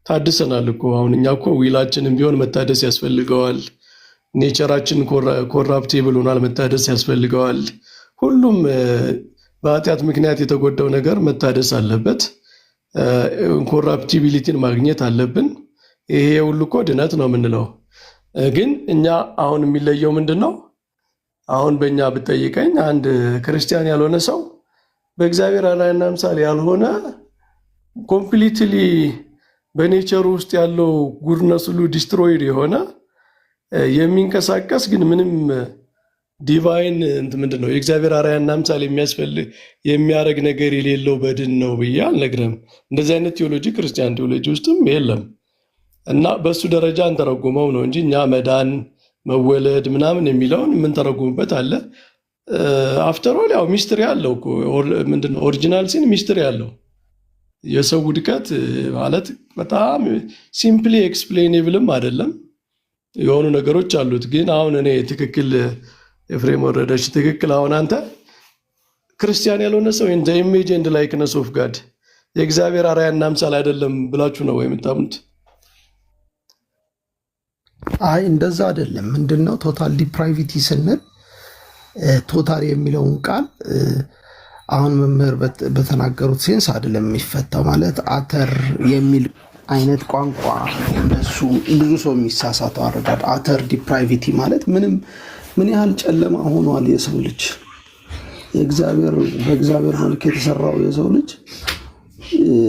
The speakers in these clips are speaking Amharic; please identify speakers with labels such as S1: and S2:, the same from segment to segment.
S1: ታድሰናል እኮ አሁን እኛ እኮ ዊላችንም ቢሆን መታደስ ያስፈልገዋል። ኔቸራችን ኮራፕቲብል ሆኗል፣ መታደስ ያስፈልገዋል። ሁሉም በኃጢአት ምክንያት የተጎዳው ነገር መታደስ አለበት። ኮራፕቲቢሊቲን ማግኘት አለብን። ይሄ ሁሉ እኮ ድነት ነው የምንለው። ግን እኛ አሁን የሚለየው ምንድን ነው? አሁን በእኛ ብጠይቀኝ አንድ ክርስቲያን ያልሆነ ሰው በእግዚአብሔር አርአያና ምሳሌ ያልሆነ ኮምፕሊትሊ በኔቸሩ ውስጥ ያለው ጉድነስ ሁሉ ዲስትሮይድ የሆነ የሚንቀሳቀስ ግን ምንም ዲቫይን ምንድን ነው የእግዚአብሔር አርአያና ምሳሌ የሚያደርግ ነገር የሌለው በድን ነው ብዬ አልነግርም። እንደዚህ አይነት ቴዎሎጂ ክርስቲያን ቴዎሎጂ ውስጥም የለም እና በእሱ ደረጃ እንተረጉመው ነው እንጂ እኛ መዳን መወለድ ምናምን የሚለውን የምንተረጉምበት አለ። አፍተሮል ያው ሚስትሪ አለው ምንድን ነው ኦሪጂናል ሲን ሚስትሪ አለው። የሰው ውድቀት ማለት በጣም ሲምፕሊ ኤክስፕሌኔብልም አይደለም፣ የሆኑ ነገሮች አሉት። ግን አሁን እኔ ትክክል ኤፍሬም ወረደች ትክክል። አሁን አንተ ክርስቲያን ያልሆነ ሰው ኢን ዘ ኢሜጅ ኤንድ ላይክነስ ኦፍ ጋድ የእግዚአብሔር አርአያና ምሳሌ አይደለም ብላችሁ ነው የምታምኑት?
S2: አይ እንደዛ አይደለም። ምንድነው ቶታል ዲፕራይቪቲ ስንል ቶታል የሚለውን ቃል አሁን መምህር በተናገሩት ሴንስ አይደለም የሚፈታው። ማለት አተር የሚል አይነት ቋንቋ እንደሱ ብዙ ሰው የሚሳሳተው አረዳድ። አተር ዲፕራይቪቲ ማለት ምን ያህል ጨለማ ሆኗል የሰው ልጅ፣ በእግዚአብሔር መልክ የተሰራው የሰው ልጅ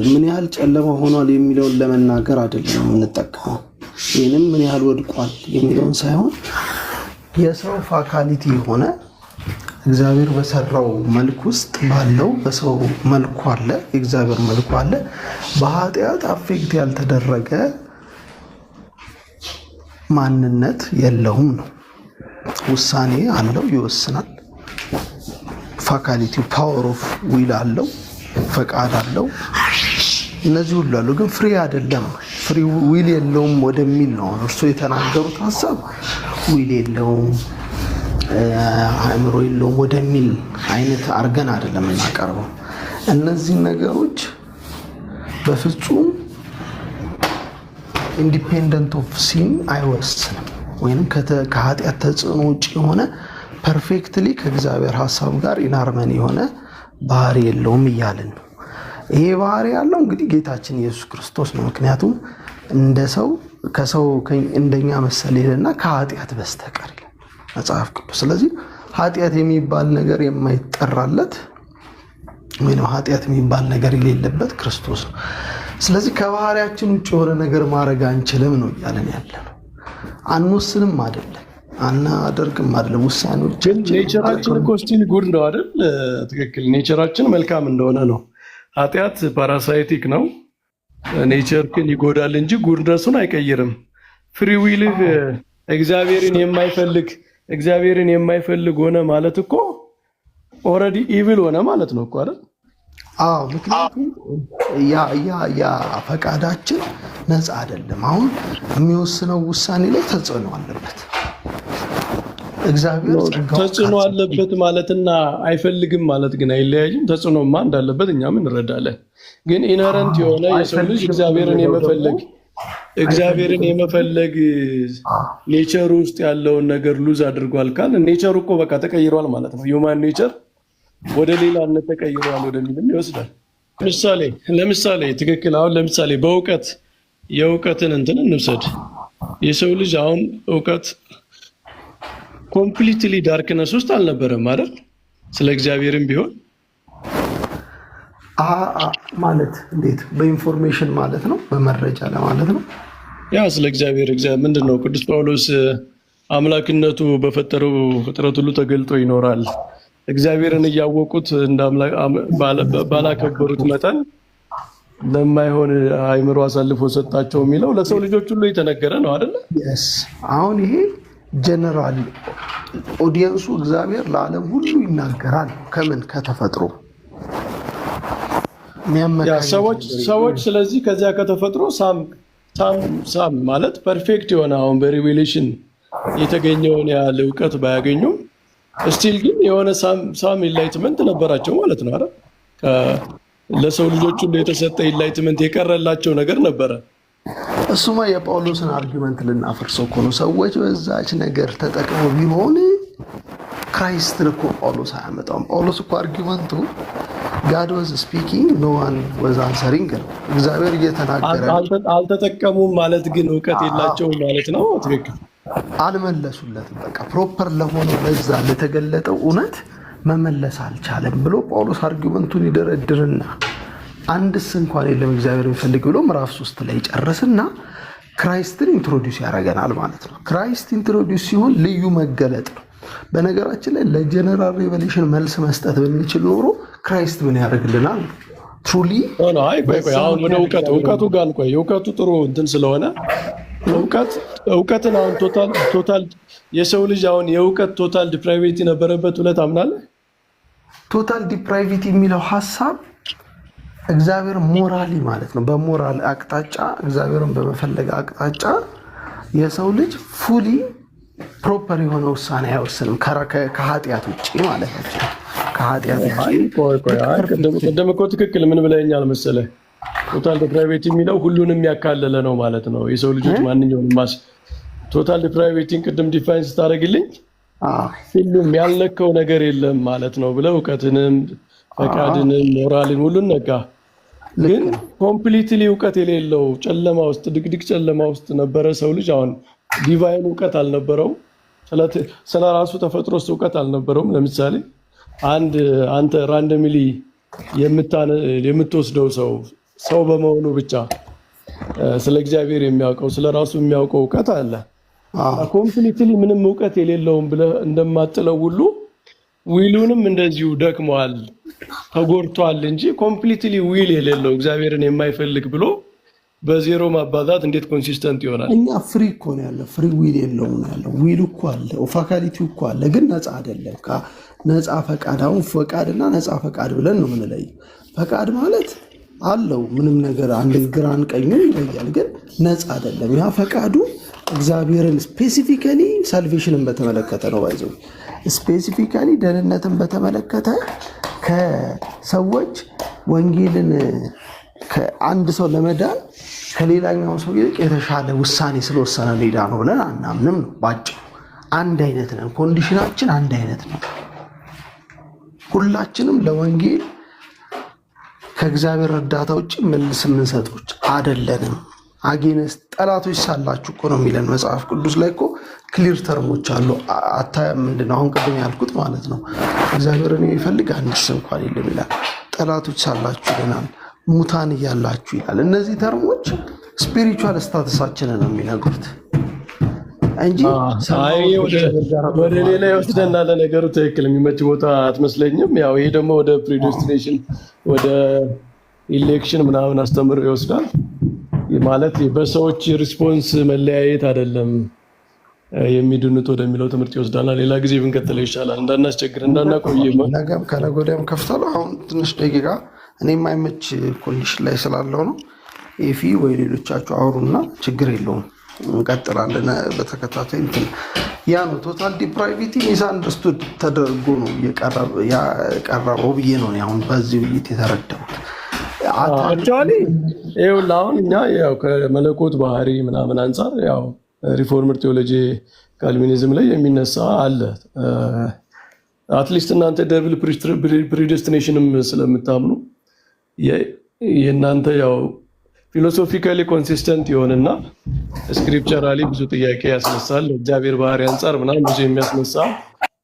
S2: ምን ያህል ጨለማ ሆኗል የሚለውን ለመናገር አይደለም የምንጠቀመው። ይህንም ምን ያህል ወድቋል የሚለውን ሳይሆን የሰው ፋካሊቲ የሆነ እግዚአብሔር በሰራው መልክ ውስጥ ባለው በሰው መልኩ አለ፣ የእግዚአብሔር መልኩ አለ። በኃጢአት አፌክት ያልተደረገ ማንነት የለውም ነው። ውሳኔ አለው፣ ይወስናል። ፋካሊቲው ፓወር ኦፍ ዊል አለው፣ ፈቃድ አለው። እነዚህ ሁሉ አሉ፣ ግን ፍሪ አይደለም። ፍሪ ዊል የለውም ወደሚል ነው እርሱ የተናገሩት ሀሳብ። ዊል የለውም አእምሮ የለውም ወደሚል አይነት አርገን አይደለም እናቀርበው። እነዚህ ነገሮች በፍጹም ኢንዲፔንደንት ኦፍ ሲን አይወስንም፣ ወይም ከኃጢአት ተጽዕኖ ውጭ የሆነ ፐርፌክትሊ ከእግዚአብሔር ሀሳብ ጋር ኢንሃርመኒ የሆነ ባህሪ የለውም እያልን ነው። ይሄ ባህሪ ያለው እንግዲህ ጌታችን ኢየሱስ ክርስቶስ ነው። ምክንያቱም እንደ ሰው ከሰው እንደኛ መሰል ይልና ከኃጢአት በስተቀር ይላል መጽሐፍ ቅዱስ። ስለዚህ ኃጢአት የሚባል ነገር የማይጠራለት ወይም ኃጢአት የሚባል ነገር የሌለበት ክርስቶስ ነው። ስለዚህ ከባህሪያችን ውጭ የሆነ ነገር ማድረግ አንችልም ነው እያለን ያለነው። አንወስንም አይደለም፣ አናደርግም አይደለም። ውሳኔዎች
S1: ኔቸራችን እኮ ስቲል ጉድ ነው አይደል? ትክክል። ኔቸራችን መልካም እንደሆነ ነው። ኃጢአት ፓራሳይቲክ ነው፣ ኔቸርክን ይጎዳል እንጂ ጉድነቱን አይቀይርም። ፍሪ ዊልህ እግዚአብሔርን የማይፈልግ ሆነ ማለት እኮ ኦልሬዲ ኢቪል ሆነ ማለት ነው እኮ አይደል?
S2: አዎ። ምክንያቱም ያ ፈቃዳችን ነፃ አይደለም። አሁን የሚወስነው ውሳኔ ላይ ተጽዕኖ አለበት። እግዚአብሔር
S1: ተጽዕኖ አለበት ማለትና አይፈልግም ማለት ግን አይለያይም። ተጽዕኖማ እንዳለበት እኛም እንረዳለን። ግን ኢነረንት የሆነ የሰው ልጅ እግዚአብሔርን የመፈለግ ኔቸር ውስጥ ያለውን ነገር ሉዝ አድርጓል ካል ኔቸሩ እኮ በቃ ተቀይሯል ማለት ነው። ሂውማን ኔቸር ወደ ሌላነት ተቀይሯል ወደሚልም ይወስዳል። ለምሳሌ ትክክል። አሁን ለምሳሌ የእውቀትን እንትን እንውሰድ። የሰው ልጅ አሁን እውቀት ኮምፕሊትሊ ዳርክነስ ውስጥ አልነበረም አይደል? ስለ እግዚአብሔርም ቢሆን
S2: ማለት እንዴት በኢንፎርሜሽን ማለት ነው፣ በመረጃ ለማለት ነው።
S1: ያ ስለ እግዚአብሔር ምንድነው ቅዱስ ጳውሎስ አምላክነቱ በፈጠረው ፍጥረት ሁሉ ተገልጦ ይኖራል፣ እግዚአብሔርን እያወቁት ባላከበሩት መጠን ለማይሆን አእምሮ አሳልፎ ሰጣቸው የሚለው ለሰው ልጆች ሁሉ የተነገረ ነው አይደል?
S2: አሁን ይሄ ጀነራል ኦዲየንሱ እግዚአብሔር ለዓለም ሁሉ ይናገራል። ከምን ከተፈጥሮ
S1: ሰዎች ስለዚህ ከዚያ ከተፈጥሮ ሳም ማለት ፐርፌክት የሆነ አሁን በሪቬሌሽን የተገኘውን ያህል እውቀት ባያገኙም ስቲል ግን የሆነ ሳም ኢንላይትመንት ነበራቸው ማለት ነው አይደል? ለሰው ልጆች ሁሉ የተሰጠ ኢንላይትመንት የቀረላቸው ነገር ነበረ።
S2: እሱማ የጳውሎስን አርጊመንት ልናፈርሰው እኮ ነው። ሰዎች በዛች ነገር ተጠቅመው ቢሆን ክራይስትን እኮ ጳውሎስ አያመጣውም። ጳውሎስ እኮ አርጊመንቱ ጋድ ወዝ ስፒኪንግ ኖ ዋን ወዝ አንሰሪንግ ነው። እግዚአብሔር እየተናገረ
S1: አልተጠቀሙም ማለት ግን እውቀት የላቸውም ማለት ነው። ትክክል
S2: አልመለሱለትም። በቃ ፕሮፐር ለሆነው ለዛ ለተገለጠው እውነት መመለስ አልቻለም ብሎ ጳውሎስ አርጊመንቱን ይደረድርና አንድስ እንኳን የለም እግዚአብሔር የሚፈልግ ብሎ ምዕራፍ 3 ላይ ጨርስና ክራይስትን ኢንትሮዲውስ ያደርገናል ማለት ነው። ክራይስት ኢንትሮዲውስ ሲሆን ልዩ መገለጥ ነው። በነገራችን ላይ ለጀነራል ሬቨሌሽን መልስ መስጠት ብንችል ኖሮ ክራይስት ምን ያደርግልናል? ትሩሊ
S1: አሁን ወደ እውቀቱ ጋር እንቆይ። እውቀቱ ጥሩ እንትን ስለሆነ እውቀትን አሁን ቶታል የሰው ልጅ አሁን የእውቀት ቶታል ዲፕራይቬቲ ነበረበት ብለህ ታምናለህ?
S2: ቶታል ዲፕራይቬቲ የሚለው ሀሳብ እግዚአብሔር ሞራሊ ማለት ነው። በሞራል አቅጣጫ እግዚአብሔርን በመፈለግ አቅጣጫ የሰው ልጅ ፉሊ ፕሮፐር የሆነ ውሳኔ አይወስንም ከኃጢአት ውጭ ማለት ነው። ከኃጢአት
S1: ቅድም እኮ ትክክል ምን ብለኸኛል መሰለህ? ቶታል ዲፕራይቬቲ የሚለው ሁሉንም ያካለለ ነው ማለት ነው። የሰው ልጆች ማንኛውንም ቶታል ዲፕራይቬቲን ቅድም ዲፋይን ስታደርግልኝ ሁሉም ያልነካው ነገር የለም ማለት ነው ብለህ እውቀትንም ፈቃድንም ሞራልን ሁሉን ነካ። ግን ኮምፕሊትሊ እውቀት የሌለው ጨለማ ውስጥ ድቅድቅ ጨለማ ውስጥ ነበረ ሰው ልጅ። አሁን ዲቫይን እውቀት አልነበረውም፣ ስለ ራሱ ተፈጥሮስ እውቀት አልነበረውም። ለምሳሌ አንተ ራንደምሊ የምትወስደው ሰው በመሆኑ ብቻ ስለ እግዚአብሔር የሚያውቀው ስለ ራሱ የሚያውቀው እውቀት አለ። ኮምፕሊትሊ ምንም እውቀት የሌለውም ብለህ እንደማጥለው ሁሉ ዊሉንም እንደዚሁ ደክሟል ተጎድቷል እንጂ ኮምፕሊትሊ ዊል የሌለው እግዚአብሔርን የማይፈልግ ብሎ በዜሮ ማባዛት እንዴት ኮንሲስተንት ይሆናል?
S2: እኛ ፍሪ እኮ ነው ያለው፣ ፍሪ ዊል የለውም ነው ያለው። ዊል እኮ አለ፣ ፋካሊቲው እኮ አለ፣ ግን ነፃ አይደለም። ነፃ ፈቃድ አሁን ፈቃድና ነፃ ፈቃድ ብለን ነው የምንለየው። ፈቃድ ማለት አለው ምንም ነገር አንድ ግራን ቀኙ ይለያል፣ ግን ነፃ አይደለም። ያ ፈቃዱ እግዚአብሔርን ስፔሲፊካሊ ሳልቬሽንን በተመለከተ ነው ባይዘው ስፔሲፊካሊ ደህንነትን በተመለከተ ከሰዎች ወንጌልን ከአንድ ሰው ለመዳን ከሌላኛው ሰው ይልቅ የተሻለ ውሳኔ ስለወሰነ ሌላ ነው ብለን አናምንም ነው ባጭሩ። አንድ አይነት ነን፣ ኮንዲሽናችን አንድ አይነት ነው። ሁላችንም ለወንጌል ከእግዚአብሔር እርዳታ ውጭ መልስ የምንሰጦች አይደለንም። አጌነስ ጠላቶች ሳላችሁ እኮ ነው የሚለን መጽሐፍ ቅዱስ ላይ እኮ ክሊር ተርሞች አሉ። አታያም? ምንድነው አሁን ቅድም ያልኩት ማለት ነው። እግዚአብሔርን የሚፈልግ አንድስ እንኳን የለም ይላል። ጠላቶች ሳላችሁ ይለናል፣ ሙታን እያላችሁ ይላል። እነዚህ ተርሞች ስፒሪቹዋል ስታተሳችንን ነው የሚነግሩት እንጂ
S1: ወደ ሌላ ይወስደና ለነገሩ ትክክል የሚመች ቦታ አትመስለኝም። ያው ይሄ ደግሞ ወደ ፕሪዴስቲኔሽን ወደ ኢሌክሽን ምናምን አስተምሮ ይወስዳል። ማለት በሰዎች ሪስፖንስ መለያየት አይደለም የሚድኑት ወደሚለው ትምህርት ይወስዳልና ሌላ ጊዜ ብንቀጥለው ይሻላል። እንዳናስቸግር እንዳናቆይ
S2: ነገም ከነገ ወዲያም ከፍታለሁ። አሁን ትንሽ ደቂቃ እኔ የማይመች ኮንዲሽን ላይ ስላለው ነው። ኤፊ ወይ ሌሎቻችሁ አውሩና ችግር የለውም እንቀጥላለን በተከታታይ እንትን ያ ነው ቶታል ዲፕራይቬቲ ሚስ አንደርስቱድ ተደርጎ ነው የቀረበው ብዬ ነው አሁን በዚህ ውይይት የተረዳሁት።
S1: አክቹዋሊ ይኸውልህ አሁን እኛ ያው ከመለኮት ባህሪ ምናምን አንጻር ያው ሪፎርመር ቴዎሎጂ ካልቪኒዝም ላይ የሚነሳ አለ። አትሊስት እናንተ ደብል ፕሪዴስቲኔሽንም ስለምታምኑ የእናንተ ያው ፊሎሶፊካሊ ኮንሲስተንት የሆነና ስክሪፕቸራሊ ብዙ ጥያቄ ያስነሳል። እግዚአብሔር ባህሪ አንጻር ምናምን ብዙ የሚያስነሳ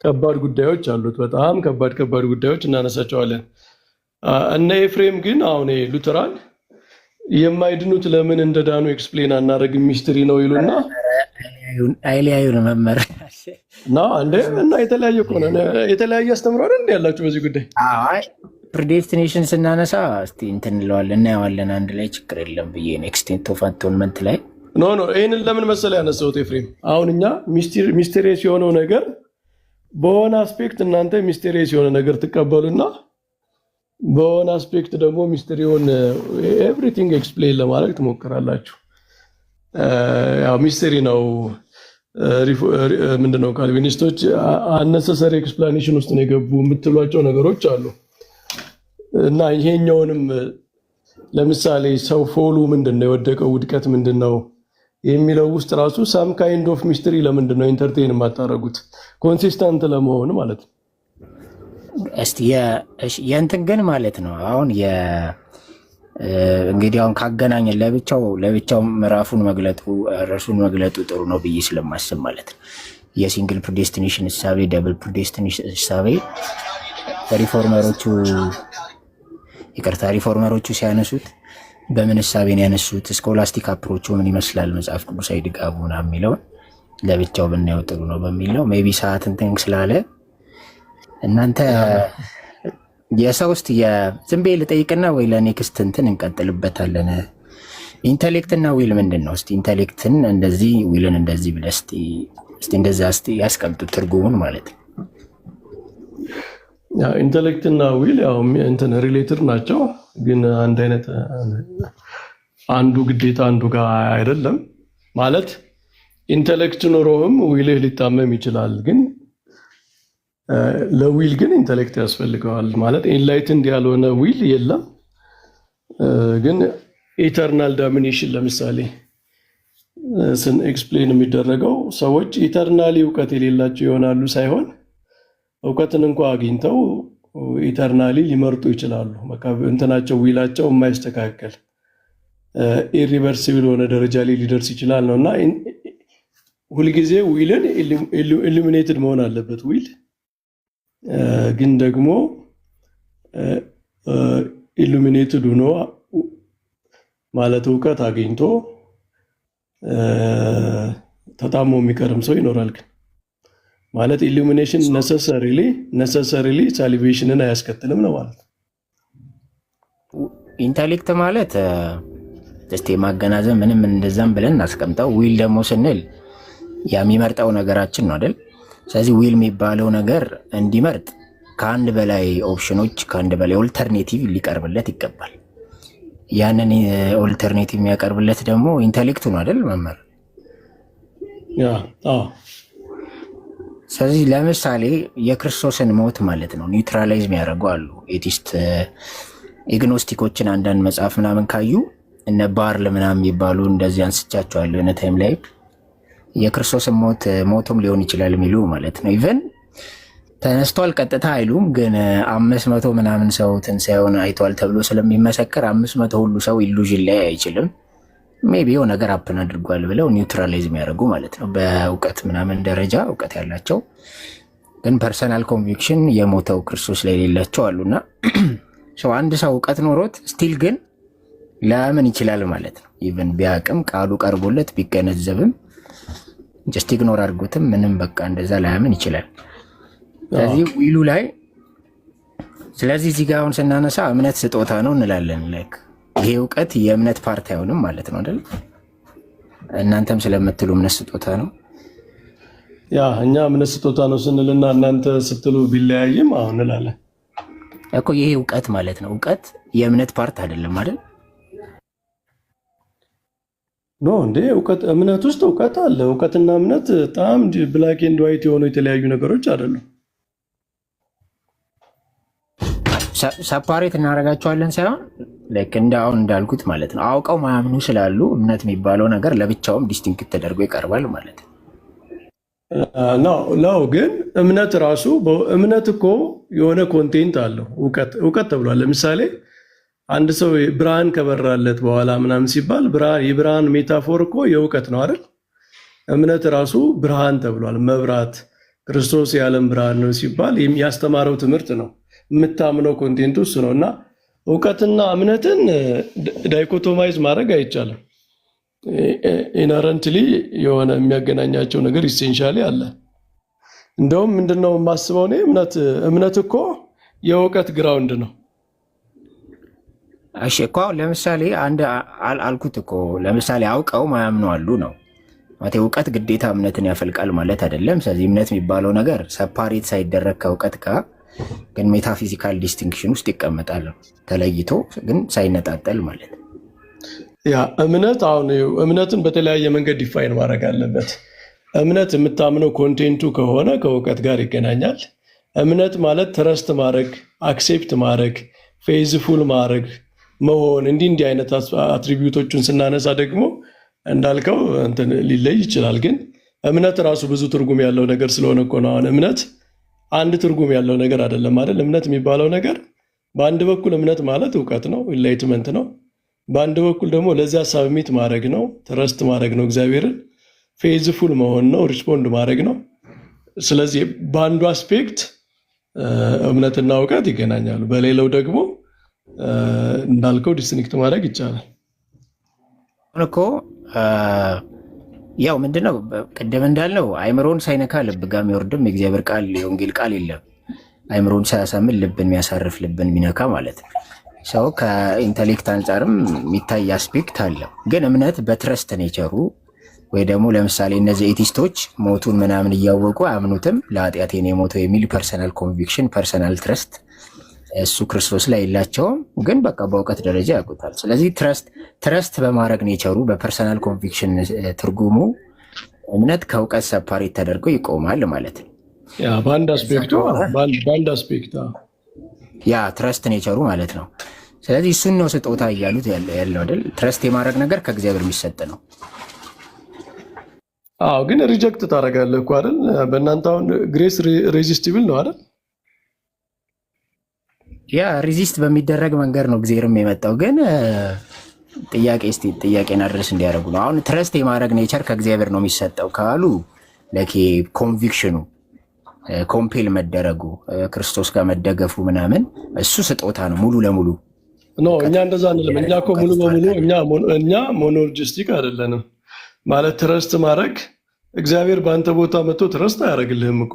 S1: ከባድ ጉዳዮች አሉት። በጣም ከባድ ጉዳዮች እናነሳቸዋለን። እነ ኤፍሬም ግን አሁን ሉተራን የማይድኑት ለምን እንደዳኑ ኤክስፕሌን አናደርግም ሚስትሪ ነው ይሉና
S3: አይለያዩን መመር
S1: እና የተለያየ ከሆነ የተለያየ አስተምሮ አይደል ያላችሁ በዚህ ጉዳይ?
S3: ፕሪዴስቲኔሽን ስናነሳ እስቲ እንትን እንለዋለን እናየዋለን አንድ ላይ ችግር የለም ብዬ ነው። ኤክስቴንት ኦፍ አቶንመንት ላይ
S1: ኖ ይህንን ለምን መሰለ ያነሳሁት ኤፍሬም። አሁን እኛ ሚስቴሪየስ የሆነው ነገር በሆነ አስፔክት እናንተ ሚስቴሪየስ የሆነ ነገር ትቀበሉና በሆነ አስፔክት ደግሞ ሚስቴሪውን ኤቭሪቲንግ ኤክስፕሌን ለማድረግ ትሞክራላችሁ። ያው ሚስቴሪ ነው ምንድነው ካልቪኒስቶች አነሰሰሪ ኤክስፕላኔሽን ውስጥ ነው የገቡ የምትሏቸው ነገሮች አሉ እና ይሄኛውንም ለምሳሌ ሰው ፎሉ ምንድነው የወደቀው ውድቀት ምንድነው የሚለው ውስጥ ራሱ ሳም ካይንድ ኦፍ ሚስትሪ ለምንድን ነው ኢንተርቴን የማታደርጉት? ኮንሲስተንት ለመሆን ማለት ነው።
S3: እስቲ የእንትን ግን ማለት ነው አሁን እንግዲህ አሁን ካገናኘን ለብቻው ምዕራፉን መግለጡ ርዕሱን መግለጡ ጥሩ ነው ብዬ ስለማስብ ማለት ነው። የሲንግል ፕሪዴስቲኔሽን እሳቤ፣ ደብል ፕሪዴስቲኔሽን እሳቤ ሪፎርመሮቹ ሲያነሱት በምን እሳቤን ያነሱት፣ ስኮላስቲክ አፕሮቹ ምን ይመስላል፣ መጽሐፍ ቅዱሳዊ ድጋፉ ምናምን የሚለውን ለብቻው ብናየው ጥሩ ነው በሚል ነው። ሜይ ቢ ሰዓት እንትን ስላለ እናንተ የሰው ውስጥ ዝም ብዬ ልጠይቅና ወይ ለኔክስት እንትን እንቀጥልበታለን። ኢንተሌክት እና ዊል ምንድን ነው? እስቲ ኢንተሌክትን እንደዚህ ዊልን እንደዚህ ብለህ እስቲ እንደዛ እስቲ ያስቀምጡት ትርጉሙን ማለት ነው።
S1: ኢንተሌክት እና ዊል ያው እንትን ሪሌትድ ናቸው፣ ግን አንድ አይነት አንዱ ግዴታ አንዱ ጋር አይደለም ማለት። ኢንተሌክት ኖሮህም ዊልህ ሊታመም ይችላል፣ ግን ለዊል ግን ኢንተሌክት ያስፈልገዋል ማለት። ኢንላይትንድ ያልሆነ ዊል የለም። ግን ኢተርናል ዳሚኔሽን ለምሳሌ ኤክስፕሌን የሚደረገው ሰዎች ኢተርናሊ እውቀት የሌላቸው ይሆናሉ ሳይሆን እውቀትን እንኳ አግኝተው ኢተርናሊ ሊመርጡ ይችላሉ። በቃ እንትናቸው ዊላቸው የማይስተካከል ኢሪቨርሲብል የሆነ ደረጃ ላይ ሊደርስ ይችላል ነው። እና ሁልጊዜ ዊልን ኢሉሚኔትድ መሆን አለበት ዊል ግን ደግሞ ኢሉሚኔትድ ሆኖ ማለት እውቀት አግኝቶ ተጣሞ የሚቀርም ሰው ይኖራል። ግን ማለት ኢሉሚኔሽን ነሰሰሪሊ ሳሊቬሽንን አያስከትልም ነው ማለት ነው።
S3: ኢንተሌክት ማለት እስቲ ማገናዘብ ምንም እንደዛም ብለን እናስቀምጠው። ዊል ደግሞ ስንል የሚመርጠው ነገራችን ነው አይደል? ስለዚህ ዊል የሚባለው ነገር እንዲመርጥ ከአንድ በላይ ኦፕሽኖች ከአንድ በላይ ኦልተርኔቲቭ ሊቀርብለት ይገባል። ያንን ኦልተርኔቲቭ የሚያቀርብለት ደግሞ ኢንተሌክቱ ነው አይደል መምህር? ስለዚህ ለምሳሌ የክርስቶስን ሞት ማለት ነው ኒውትራላይዝ የሚያደርጉ አሉ ኤቲስት ኢግኖስቲኮችን አንዳንድ መጽሐፍ ምናምን ካዩ እነ ባርል ምናምን የሚባሉ እንደዚህ አንስቻቸዋለሁ የሆነ ታይም ላይ የክርስቶስን ሞቶም ሊሆን ይችላል የሚሉ ማለት ነው። ኢቨን ተነስቷል ቀጥታ አይሉም፣ ግን 500 ምናምን ሰው ትንሣኤውን አይቷል ተብሎ ስለሚመሰከር 500 ሁሉ ሰው ኢሉዥን ላይ አይችልም። ሜቢ የሆነ ነገር አፕን አድርጓል ብለው ኒውትራላይዝ የሚያደርጉ ማለት ነው። በእውቀት ምናምን ደረጃ እውቀት ያላቸው ግን ፐርሰናል ኮንቪክሽን የሞተው ክርስቶስ ላይ የሌላቸው አሉና አንድ ሰው እውቀት ኖሮት ስቲል ግን ላያምን ይችላል ማለት ነው። ኢቨን ቢያቅም ቃሉ ቀርቦለት ቢገነዘብም ጀስት ኢግኖር አድርጎትም ምንም በቃ እንደዛ ላያምን ይችላል። ስለዚህ ዊሉ ላይ ስለዚህ እዚህ ጋር አሁን ስናነሳ እምነት ስጦታ ነው እንላለን። ላይክ ይሄ እውቀት የእምነት ፓርት አይሆንም ማለት ነው አይደል? እናንተም ስለምትሉ እምነት ስጦታ ነው።
S1: እኛ እምነት ስጦታ ነው ስንልና እናንተ ስትሉ ቢለያይም አሁን እንላለን
S3: እኮ ይሄ እውቀት ማለት ነው። እውቀት የእምነት ፓርት አይደለም አይደል?
S1: ኖ እንዴ እውቀት እምነት ውስጥ እውቀት አለ። እውቀትና እምነት በጣም ብላክ ኤንድ ዋይት የሆኑ የተለያዩ ነገሮች አይደሉም።
S3: ሰፓሬት እናደርጋቸዋለን ሳይሆን እንደ አሁን እንዳልኩት ማለት ነው አውቀው ማያምኑ ስላሉ እምነት የሚባለው ነገር ለብቻውም ዲስቲንክት ተደርጎ ይቀርባል ማለት
S1: ነው። ግን እምነት ራሱ እምነት እኮ የሆነ ኮንቴንት አለው። እውቀት ተብሏል። ለምሳሌ አንድ ሰው ብርሃን ከበራለት በኋላ ምናምን ሲባል የብርሃን ሜታፎር እኮ የእውቀት ነው አይደል? እምነት ራሱ ብርሃን ተብሏል። መብራት ክርስቶስ የዓለም ብርሃን ነው ሲባል ያስተማረው ትምህርት ነው። የምታምነው ኮንቴንቱ እሱ ነው። እና እውቀትና እምነትን ዳይኮቶማይዝ ማድረግ አይቻልም። ኢነረንትሊ የሆነ የሚያገናኛቸው ነገር ኢሴንሻሊ አለ። እንደውም ምንድነው የማስበው እኔ እምነት እኮ የእውቀት ግራውንድ ነው።
S3: እሺ እኮ ለምሳሌ አንድ አልኩት እኮ ለምሳሌ አውቀው ማያምኑ አሉ ነው ማለት እውቀት ግዴታ እምነትን ያፈልቃል ማለት አይደለም። ስለዚህ እምነት የሚባለው ነገር ሰፓሬት ሳይደረግ ከእውቀት ጋር ግን ሜታፊዚካል ዲስቲንክሽን ውስጥ ይቀመጣል፣ ተለይቶ ግን ሳይነጣጠል ማለት ነው።
S1: እምነት አሁን እምነትን በተለያየ መንገድ ዲፋይን ማድረግ አለበት። እምነት የምታምነው ኮንቴንቱ ከሆነ ከእውቀት ጋር ይገናኛል። እምነት ማለት ትረስት ማድረግ፣ አክሴፕት ማድረግ፣ ፌዝፉል ማድረግ መሆን እንዲህ አይነት አትሪቢዩቶቹን ስናነሳ ደግሞ እንዳልከው እንትን ሊለይ ይችላል። ግን እምነት ራሱ ብዙ ትርጉም ያለው ነገር ስለሆነ እኮ ነው። አሁን እምነት አንድ ትርጉም ያለው ነገር አይደለም አይደል? እምነት የሚባለው ነገር በአንድ በኩል እምነት ማለት እውቀት ነው፣ ኢንላይትመንት ነው። በአንድ በኩል ደግሞ ለዚያ ሳብሚት ማድረግ ነው፣ ትረስት ማድረግ ነው፣ እግዚአብሔርን ፌዝፉል መሆን ነው፣ ሪስፖንድ ማድረግ ነው። ስለዚህ በአንዱ አስፔክት እምነትና እውቀት ይገናኛሉ፣ በሌላው ደግሞ እንዳልከው ዲስቲንክት ማድረግ ይቻላል
S3: እኮ። ያው ምንድነው ቅድም እንዳልነው አይምሮን ሳይነካ ልብ ጋር የሚወርድም የእግዚአብሔር ቃል የወንጌል ቃል የለም። አይምሮን ሳያሳምን ልብን የሚያሳርፍ ልብን የሚነካ ማለት ነው። ሰው ከኢንተሌክት አንጻርም የሚታይ አስፔክት አለ። ግን እምነት በትረስት ኔቸሩ ወይ ደግሞ ለምሳሌ እነዚህ ኤቲስቶች ሞቱን ምናምን እያወቁ አያምኑትም። ለኃጢአቴ ነው የሞተው የሚል ፐርሰናል ኮንቪክሽን፣ ፐርሰናል ትረስት እሱ ክርስቶስ ላይ የላቸውም። ግን በቃ በእውቀት ደረጃ ያውቁታል። ስለዚህ ትረስት በማድረግ ኔቸሩ በፐርሰናል ኮንቪክሽን ትርጉሙ እምነት ከእውቀት ሰፓሬት ተደርገው ይቆማል ማለት ነው።
S1: በአንድ አስፔክት
S3: ያ ትረስት ኔቸሩ ማለት ነው። ስለዚህ እሱን ነው ስጦታ እያሉት ያለው አይደል? ትረስት የማድረግ ነገር ከእግዚአብሔር የሚሰጥ ነው።
S1: አዎ፣ ግን ሪጀክት ታደርጋለህ እኮ አይደል? በእናንተ አሁን ግሬስ ሬዚስቲብል ነው አይደል?
S3: ያ ሪዚስት በሚደረግ መንገድ ነው እግዚአብሔርም የመጣው። ግን ጥያቄን አድረስ እንዲያደርጉ ነው። አሁን ትረስት የማድረግ ኔቸር ከእግዚአብሔር ነው የሚሰጠው ካሉ ለኬ ኮንቪክሽኑ ኮምፔል መደረጉ ክርስቶስ ጋር መደገፉ ምናምን እሱ ስጦታ ነው ሙሉ ለሙሉ
S1: ኖ። እኛ እንደዛ አንልም። እኛ እኮ ሙሉ በሙሉ እኛ ሞኖሎጂስቲክ አይደለንም ማለት ትረስት ማድረግ እግዚአብሔር በአንተ ቦታ መጥቶ ትረስት አያደርግልህም እኮ።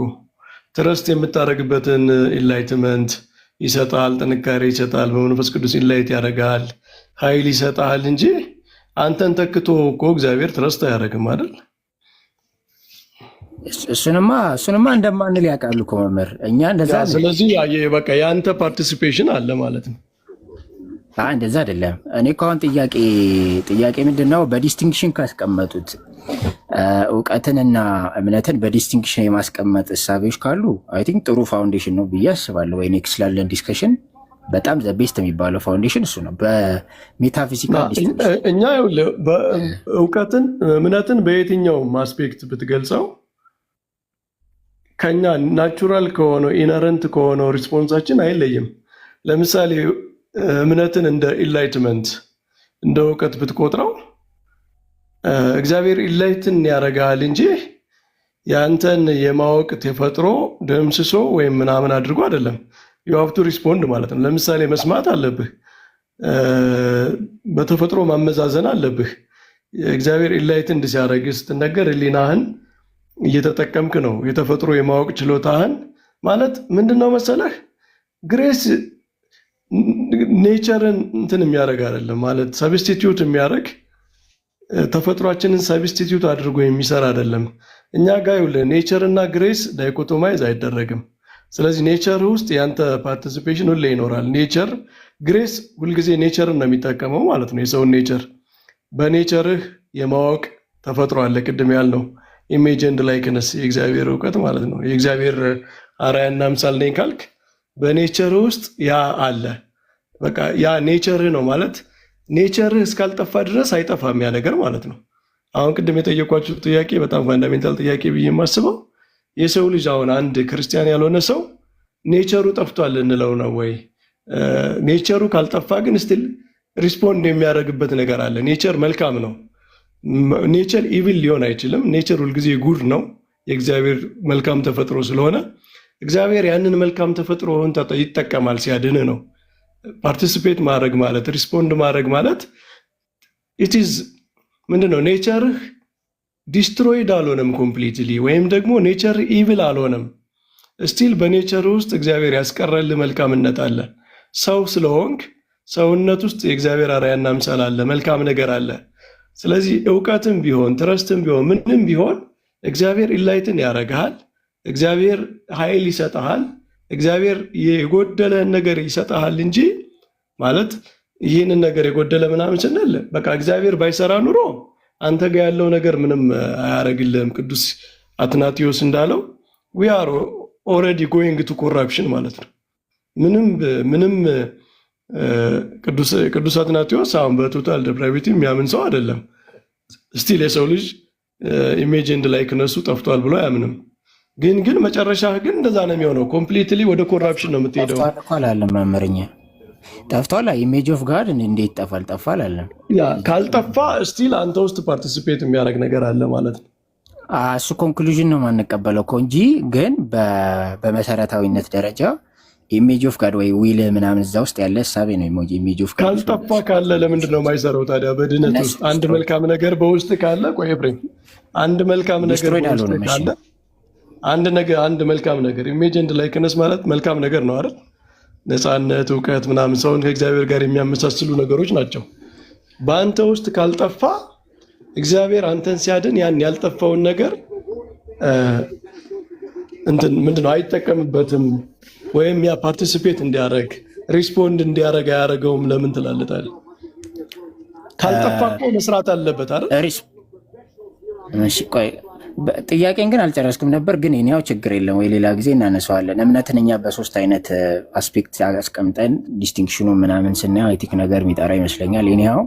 S1: ትረስት የምታደርግበትን ኢንላይትመንት ይሰጣል፣ ጥንካሬ ይሰጣል፣ በመንፈስ ቅዱስ ኢንላይት ያደርጋል፣ ኃይል ይሰጣል እንጂ አንተን ተክቶ እኮ እግዚአብሔር ትረስት አያደርግም አይደል?
S3: እሱንማ እንደማንል ያውቃሉ እኮ መምህር። እኛ እንደዛ
S1: ስለዚህ በቃ የአንተ ፓርቲሲፔሽን አለ ማለት ነው።
S3: እንደዛ አይደለም። እኔ እኮ አሁን ጥያቄ ምንድን ነው በዲስቲንክሽን ካስቀመጡት እውቀትንና እምነትን በዲስቲንክሽን የማስቀመጥ እሳቤዎች ካሉ አይ ቲንክ ጥሩ ፋውንዴሽን ነው ብዬ አስባለሁ። ወይ ኔክስት ላለን ዲስከሽን በጣም ዘቤስት የሚባለው ፋውንዴሽን እሱ ነው። በሜታፊዚካል ዲስቲንክሽን
S1: እኛ እውቀትን እምነትን በየትኛውም አስፔክት ብትገልጸው ከኛ ናቹራል ከሆነው ኢነረንት ከሆነው ሪስፖንሳችን አይለይም። ለምሳሌ እምነትን እንደ ኢንላይትመንት እንደ እውቀት ብትቆጥረው እግዚአብሔር ኢንላይትን ያደርጋል እንጂ የአንተን የማወቅ ተፈጥሮ ደምስሶ ወይም ምናምን አድርጎ አይደለም። ዩ ሃቭ ቱ ሪስፖንድ ማለት ነው። ለምሳሌ መስማት አለብህ፣ በተፈጥሮ ማመዛዘን አለብህ። እግዚአብሔር ኢንላይትን ሲያደርግ ስትነገር ህሊናህን እየተጠቀምክ ነው። የተፈጥሮ የማወቅ ችሎታህን ማለት ምንድን ነው መሰለህ? ግሬስ ኔቸርን እንትን የሚያደርግ አይደለም ማለት ሰብስቲትዩት የሚያደርግ ተፈጥሯችንን ሰብስቲትዩት አድርጎ የሚሰራ አይደለም። እኛ ጋር ይኸውልህ ኔቸር እና ግሬስ ዳይኮቶማይዝ አይደረግም። ስለዚህ ኔቸር ውስጥ ያንተ ፓርቲሲፔሽን ሁሌ ይኖራል። ኔቸር ግሬስ ሁልጊዜ ኔቸርን ነው የሚጠቀመው ማለት ነው። የሰውን ኔቸር በኔቸርህ የማወቅ ተፈጥሮ አለ። ቅድም ያልነው ኢሜጅ ኤንድ ላይክነስ የእግዚአብሔር እውቀት ማለት ነው። የእግዚአብሔር አርአያና ምሳሌ ነኝ ካልክ በኔቸር ውስጥ ያ አለ። በቃ ያ ኔቸርህ ነው ማለት ኔቸርህ እስካልጠፋ ድረስ አይጠፋም ያ ነገር ማለት ነው። አሁን ቅድም የጠየኳችሁ ጥያቄ በጣም ፋንዳሜንታል ጥያቄ ብዬ የማስበው የሰው ልጅ አሁን አንድ ክርስቲያን ያልሆነ ሰው ኔቸሩ ጠፍቷል እንለው ነው ወይ? ኔቸሩ ካልጠፋ ግን ስቲል ሪስፖንድ የሚያደርግበት ነገር አለ። ኔቸር መልካም ነው። ኔቸር ኢቪል ሊሆን አይችልም። ኔቸር ሁልጊዜ ጉድ ነው። የእግዚአብሔር መልካም ተፈጥሮ ስለሆነ እግዚአብሔር ያንን መልካም ተፈጥሮ ይጠቀማል ሲያድን ነው። ፓርቲሲፔት ማድረግ ማለት ሪስፖንድ ማድረግ ማለት ኢትዝ ምንድን ነው? ኔቸርህ ዲስትሮይድ አልሆነም ኮምፕሊትሊ፣ ወይም ደግሞ ኔቸር ኢቪል አልሆነም። ስቲል በኔቸር ውስጥ እግዚአብሔር ያስቀረልህ መልካምነት አለ። ሰው ስለሆንክ ሰውነት ውስጥ የእግዚአብሔር አርአያና ምሳሌ አለ፣ መልካም ነገር አለ። ስለዚህ እውቀትም ቢሆን ትረስትም ቢሆን ምንም ቢሆን እግዚአብሔር ኢንላይትን ያደርግሃል። እግዚአብሔር ኃይል ይሰጠሃል። እግዚአብሔር የጎደለህን ነገር ይሰጠሃል እንጂ ማለት ይህንን ነገር የጎደለ ምናምን ስንል በቃ እግዚአብሔር ባይሰራ ኑሮ አንተ ጋር ያለው ነገር ምንም አያደርግልህም። ቅዱስ አትናቴዎስ እንዳለው ዊ አር ኦልሬዲ ጎይንግ ቱ ኮራፕሽን ማለት ነው። ምንም ቅዱስ አትናቴዎስ አሁን በቶታል ዴpravity የሚያምን ሰው አይደለም። ስቲል የሰው ልጅ ኢሜጅ ኤንድ ላይክነሱ ጠፍቷል ብሎ አያምንም። ግን መጨረሻ ግን እንደዛ ነው የሚሆነው። ኮምፕሊትሊ ወደ ኮራፕሽን ነው የምትሄደው።
S3: ጠፍቷል እኮ አላለም መምህርኛ። ጠፍቷል ኢሜጅ ኦፍ ጋድ እንዴት ይጠፋል? ጠፋ አላለም።
S1: ካልጠፋ ስቲል አንተ ውስጥ ፓርቲሲፔት የሚያደርግ ነገር አለ ማለት ነው።
S3: እሱ ኮንክሉዥን ነው የማንቀበለው እኮ እንጂ ግን በመሰረታዊነት ደረጃ ኢሜጅ ኦፍ ጋድ ወይ ዊል ምናምን እዛ ውስጥ ያለ እሳቤ ነው። ኢሜጅ ኦፍ ጋድ
S1: ካልጠፋ ካለ ለምንድን ነው የማይሰራው ታዲያ? በድነት ውስጥ አንድ መልካም ነገር በውስጥ ካለ ቆይ ኤፍሬም፣ አንድ መልካም ነገር በውስጥ ካለ አንድ መልካም ነገር ኢሜጅ ኤንድ ላይክነስ ማለት መልካም ነገር ነው አይደል? ነፃነት፣ እውቀት ምናምን ሰውን ከእግዚአብሔር ጋር የሚያመሳስሉ ነገሮች ናቸው። በአንተ ውስጥ ካልጠፋ እግዚአብሔር አንተን ሲያድን ያን ያልጠፋውን ነገር ምንድነው አይጠቀምበትም፣ ወይም ያ ፓርቲሲፔት እንዲያደርግ ሪስፖንድ እንዲያደርግ አያደርገውም። ለምን ትላለታል? ካልጠፋ እኮ መስራት አለበት አይደል?
S3: እሺ ቆይ ጥያቄን ግን አልጨረስኩም ነበር። ግን እኔው ችግር የለም ወይ ሌላ ጊዜ እናነሳዋለን። እምነትን እኛ በሶስት አይነት አስፔክት አስቀምጠን ዲስቲንክሽኑ ምናምን ስናየው ኤቲክ ነገር የሚጠራ ይመስለኛል። እኔው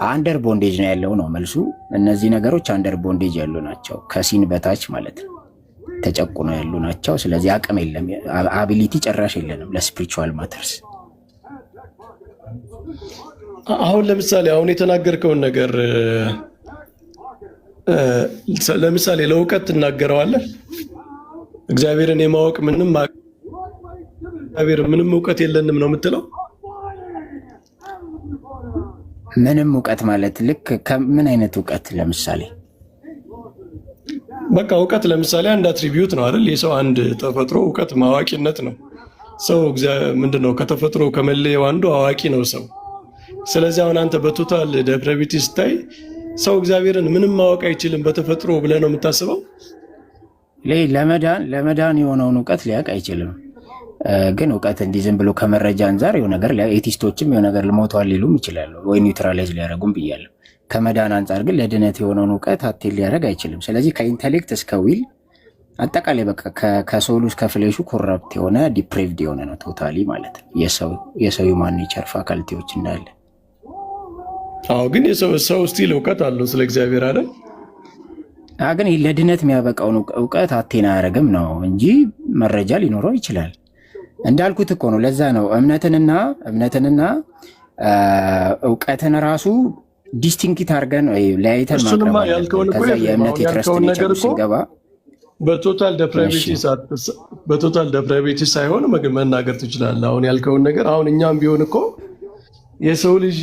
S3: አንደር ቦንዴጅ ነው ያለው ነው መልሱ። እነዚህ ነገሮች አንደር ቦንዴጅ ያሉ ናቸው፣ ከሲን በታች ማለት ነው፣ ተጨቁነው ያሉ ናቸው። ስለዚህ አቅም የለም፣ አቢሊቲ ጨራሽ የለንም ለስፒሪቹዋል ማተርስ።
S1: አሁን ለምሳሌ አሁን የተናገርከውን ነገር ለምሳሌ ለእውቀት ትናገረዋለህ። እግዚአብሔርን የማወቅ ምንም እውቀት የለንም ነው የምትለው?
S3: ምንም እውቀት ማለት ልክ ከምን አይነት እውቀት? ለምሳሌ
S1: በቃ እውቀት ለምሳሌ አንድ አትሪቢዩት ነው አይደል? የሰው አንድ ተፈጥሮ እውቀት ማዋቂነት ነው። ሰው ምንድነው ከተፈጥሮ ከመለየው አንዱ አዋቂ ነው ሰው። ስለዚህ አሁን አንተ በቶታል ዴpravity ስታይ ሰው እግዚአብሔርን ምንም ማወቅ አይችልም በተፈጥሮ ብለህ ነው የምታስበው?
S3: ለመዳን የሆነውን እውቀት ሊያውቅ አይችልም። ግን እውቀት እንዲህ ዝም ብሎ ከመረጃ አንጻር የሆነ ነገር ኤቲስቶችም የሆነ ነገር ሞተዋል ሊሉም ይችላሉ፣ ወይ ኒውትራላይዝ ሊያደርጉም ብያለሁ። ከመዳን አንጻር ግን ለድነት የሆነውን እውቀት አቴል ሊያደርግ አይችልም። ስለዚህ ከኢንቴሌክት እስከ ዊል አጠቃላይ በቃ ከሶሉ እስከ ፍሌሹ ኮራፕት የሆነ ዲፕሬቭድ የሆነ ነው ቶታሊ ማለት ነው። የሰው ሂውማን ኔቸር ፋካልቲዎች እንዳለ።
S1: አዎ ግን ሰው ስቲል እውቀት አለው ስለ እግዚአብሔር አይደል?
S3: ግን ለድነት የሚያበቃውን እውቀት አቴን አያደርግም ነው እንጂ መረጃ ሊኖረው ይችላል። እንዳልኩት እኮ ነው። ለዛ ነው እምነትንና እውቀትን ራሱ ዲስቲንክት አድርገን ለያይተን ማቅረብ አለብን። ከዛ የእምነት የትረስት ኔቸር ስንገባ
S1: በቶታል ዴpravity ሳይሆን መናገር ትችላለህ። አሁን ያልከውን ነገር አሁን እኛም ቢሆን እኮ የሰው ልጅ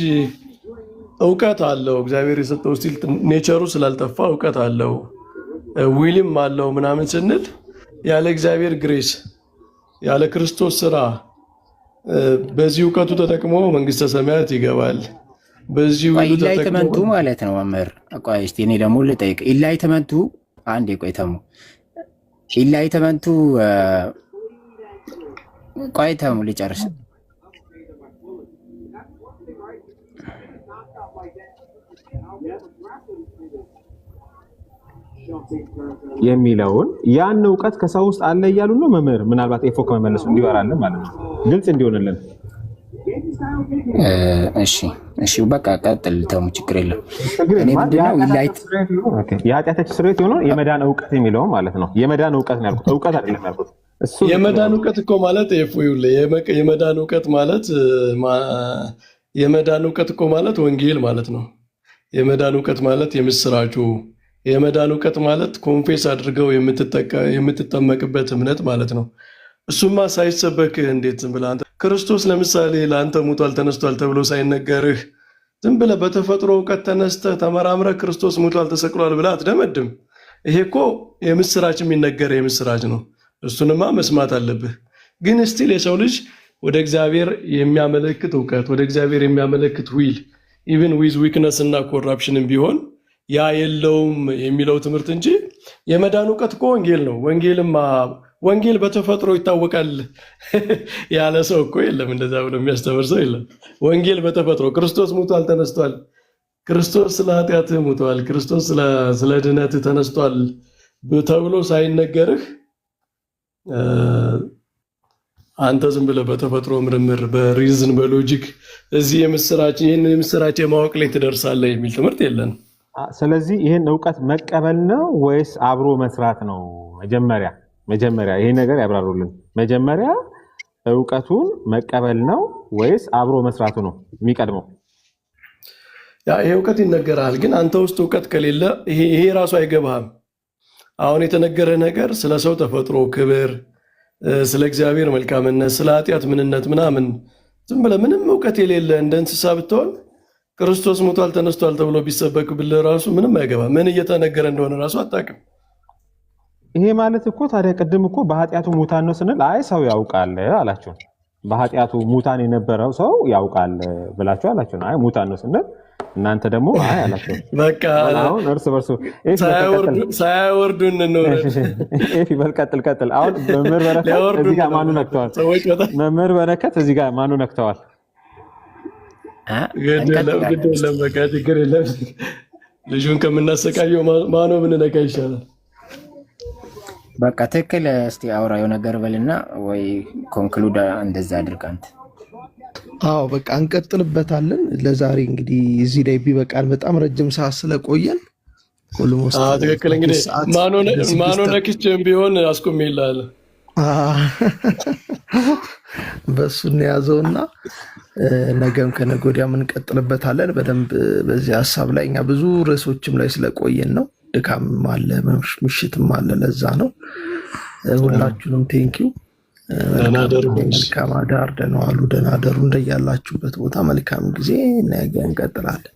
S1: እውቀት አለው እግዚአብሔር የሰጠው ስቲል ኔቸሩ ስላልጠፋ እውቀት አለው ዊልም አለው ምናምን ስንል ያለ እግዚአብሔር ግሬስ ያለ ክርስቶስ ስራ በዚህ እውቀቱ ተጠቅሞ መንግስተ ሰማያት ይገባል። በዚህ ዊሉ ተጠቅሞ
S3: ኢንላይትመንቱ ማለት ነው። መምህር ቆይ እስቲ እኔ ደግሞ ልጠይቅ። ኢንላይትመንቱ አንዴ ቆይ ተሙ ኢንላይትመንቱ ቆይ ተሙ ልጨርስ።
S4: የሚለውን ያን እውቀት ከሰው ውስጥ አለ እያሉ ነው መምህር። ምናልባት ኤፎ ከመመለሱ እንዲወራለን ማለት ነው፣ ግልጽ እንዲሆንልን።
S3: እሺ በቃ ቀጥል ተሙ፣ ችግር የለም። እኔ ምንድነው ኢንላይት
S4: የኃጢአታችን ስርየት የሆነው የመዳን እውቀት የሚለው ማለት ነው። የመዳን እውቀት ነው ያልኩት፣ እውቀት አይደለም ያልኩት።
S1: የመዳን እውቀት እኮ ማለት የመዳን እውቀት እኮ ማለት ወንጌል ማለት ነው። የመዳን እውቀት ማለት የምስራቹ የመዳን እውቀት ማለት ኮንፌስ አድርገው የምትጠመቅበት እምነት ማለት ነው። እሱማ ሳይሰበክ እንዴት ዝም ብለህ አንተ ክርስቶስ ለምሳሌ ለአንተ ሙቷል ተነስቷል ተብሎ ሳይነገርህ ዝም ብለህ በተፈጥሮ እውቀት ተነስተህ ተመራምረህ ክርስቶስ ሙቷል ተሰቅሏል ብለህ አትደመድም። ይሄ እኮ የምስራች የሚነገር የምስራች ነው። እሱንማ መስማት አለብህ። ግን ስቲል የሰው ልጅ ወደ እግዚአብሔር የሚያመለክት እውቀት፣ ወደ እግዚአብሔር የሚያመለክት ዊል ኢቭን ዊዝ ዊክነስ እና ኮራፕሽንም ቢሆን ያ የለውም የሚለው ትምህርት እንጂ የመዳን እውቀት እኮ ወንጌል ነው። ወንጌል በተፈጥሮ ይታወቃል ያለ ሰው እኮ የለም። እንደዛ ብሎ የሚያስተምር ሰው የለም። ወንጌል በተፈጥሮ ክርስቶስ ሙቷል ተነስቷል፣ ክርስቶስ ስለ ኃጢአትህ ሙቷል፣ ክርስቶስ ስለ ድነትህ ተነስቷል ተብሎ ሳይነገርህ አንተ ዝም ብለህ በተፈጥሮ ምርምር በሪዝን በሎጂክ እዚህ ይህንን የምስራች የማወቅ ላይ ትደርሳለህ የሚል ትምህርት የለን።
S4: ስለዚህ ይህን እውቀት መቀበል ነው ወይስ አብሮ መስራት ነው? መጀመሪያ ይሄ ነገር ያብራሩልን። መጀመሪያ እውቀቱን መቀበል ነው ወይስ አብሮ መስራቱ ነው የሚቀድመው?
S1: ይሄ እውቀት ይነገራል፣ ግን አንተ ውስጥ እውቀት ከሌለ ይሄ ራሱ አይገባህም። አሁን የተነገረ ነገር ስለ ሰው ተፈጥሮ ክብር፣ ስለ እግዚአብሔር መልካምነት፣ ስለ ኃጢአት ምንነት ምናምን ዝም ብለህ ምንም እውቀት የሌለ እንደ እንስሳ ብትሆን ክርስቶስ ሞቷል ተነስቷል ተብሎ ቢሰበክ ብለህ ራሱ ምንም አይገባም። ምን እየተነገረ እንደሆነ ራሱ አታውቅም።
S4: ይሄ ማለት እኮ ታዲያ ቅድም እኮ በኃጢአቱ ሙታን ነው ስንል አይ ሰው ያውቃል አላችሁ። በኃጢአቱ ሙታን የነበረው ሰው ያውቃል ብላችሁ አላችሁ። አይ ሙታን ነው ስንል እናንተ ደግሞ አይ አላችሁ።
S1: በቃ
S4: አሁን እርስ በርሱ
S1: ሳያወርዱን ነው።
S4: ኤፊ ቀጥል። አሁን መምህር በረከት እዚህ ጋር ማኑ ነክተዋል? መምህር በረከት እዚህ ጋር ማኑ ነክተዋል?
S1: በቃ ችግር የለም። ልጁን ከምናሰቃየው ማኖ ብንነካ ይሻላል።
S3: በቃ ትክክል። እስቲ አውራው ነገር በልና ወይ ኮንክሉድ እንደዛ አድርግ አንተ።
S2: አዎ በቃ እንቀጥልበታለን። ለዛሬ እንግዲህ እዚህ ላይ ቢበቃን፣ በጣም ረጅም ሰዓት ስለቆየን ኦልሞስት።
S1: ትክክል። እንግዲህ ማኖ ነክቼም ቢሆን አስቆም ይላል።
S2: በሱ እንያዘውና ነገም ከነገ ወዲያም እንቀጥልበታለን በደንብ በዚህ ሀሳብ ላይ። እኛ ብዙ ርዕሶችም ላይ ስለቆየን ነው፣ ድካምም አለ ምሽትም አለ። ለዛ ነው። ሁላችሁንም ቴንኪው። መልካም አዳር፣ ደህና ዋሉ፣ ደህና አደሩ። እንደያላችሁበት ቦታ መልካም ጊዜ። ነገ እንቀጥላለን።